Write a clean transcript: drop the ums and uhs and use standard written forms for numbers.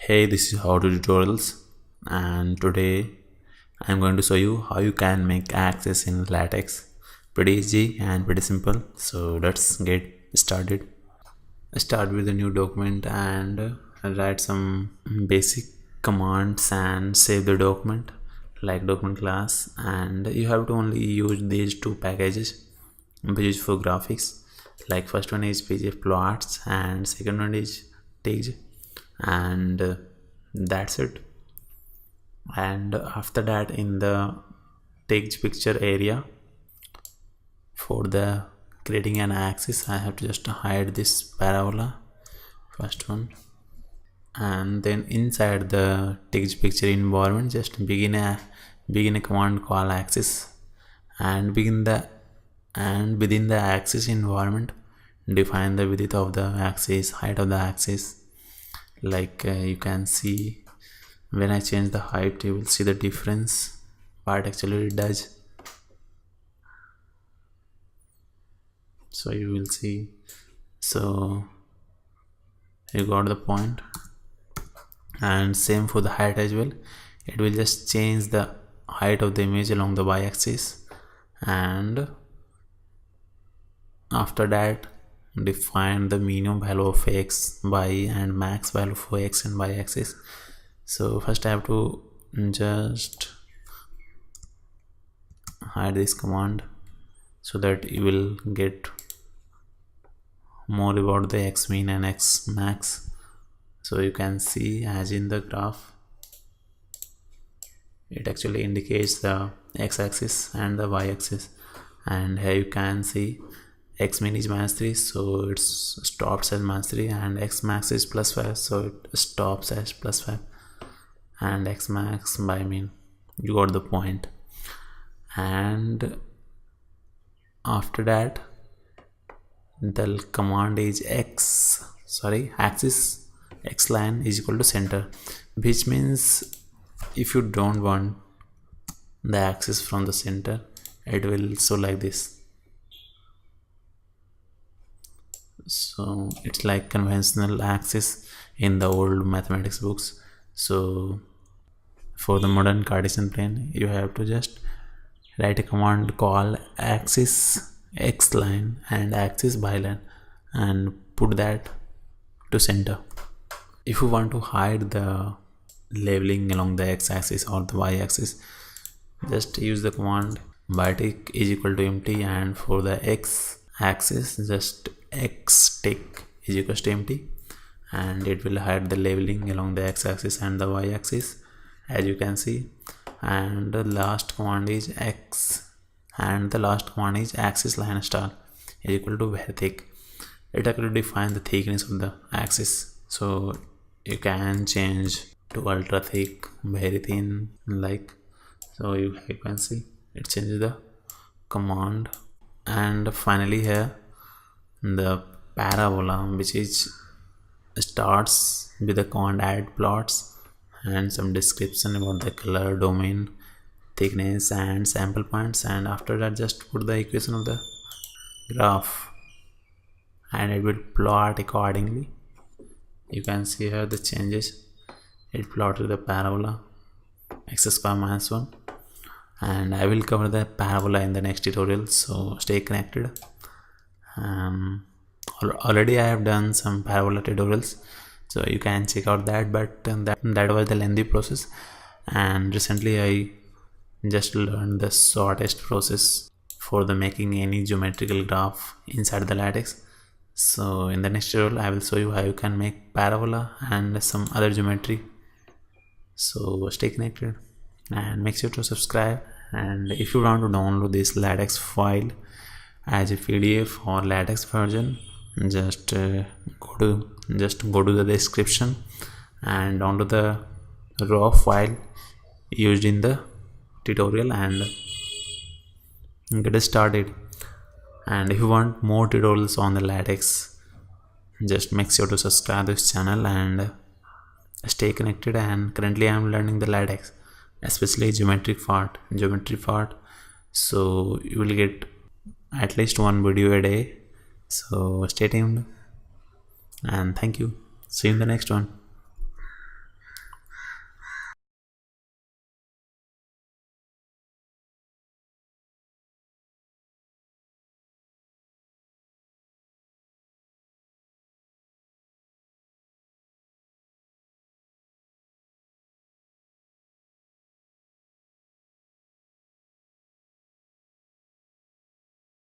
Hey, this is how to tutorials, and today I'm going to show you how you can make axes in Latex. Pretty easy and pretty simple. So let's get started. Start with a new document and write some basic commands and save the document like document class, and you have to only use these two packages which is for graphics. Like first one is pgf plots and second one is text, and that's it. And after that, in the text picture area, for the creating an axis, I have to just hide this parabola, first one, and then inside the text picture environment just begin a command call axis, and within the axis environment define the width of the axis, height of the axis. Like you can see, when I change the height, you will see the difference what actually it does. So you will see, so you got the point. And same for the height as well, it will just change the height of the image along the y-axis, and after that define the minimum value of x, y, and max value for x and y axis. So first I have to just hide this command so that you will get more about the x min and x max. So you can see, as in the graph, it actually indicates the x-axis and the y-axis, and here you can see x min is -3, so it stops at -3, and x max is +5, so it stops at +5, and x max by min. You got the point. And after that, the command is axis x line is equal to center, which means if you don't want the axis from the center, it will show like this. So it's like conventional axis in the old mathematics books. So for the modern Cartesian plane, you have to just write a command called axis x line and axis y line and put that to center. If you want to hide the labeling along the x-axis or the y-axis, just use the command bytick is equal to empty, and for the x-axis just x tick is equal to empty, and it will hide the labeling along the x-axis and the y-axis, as you can see. And the last command is axis line star is equal to very thick. It actually defines the thickness of the axis, so you can change to ultra thick, very thin, like so. You can see it changes the command. And finally here, the parabola, which is starts with the command add plots and some description about the color, domain, thickness, and sample points, and after that just put the equation of the graph and it will plot accordingly. You can see here the changes. It plotted the parabola x² -1, and I will cover the parabola in the next tutorial, so stay connected. Already I have done some parabola tutorials, so you can check out that, but that was the lengthy process, and recently I just learned the shortest process for the making any geometrical graph inside the Latex. So in the next tutorial I will show you how you can make parabola and some other geometry. So stay connected and make sure to subscribe. And if you want to download this Latex file as a PDF or Latex version, just go to the description and download the raw file used in the tutorial and get started. And if you want more tutorials on the Latex, just make sure to subscribe this channel and stay connected. And currently I am learning the Latex, especially geometry part, so you will get at least one video a day. So stay tuned and thank you. See you in the next one.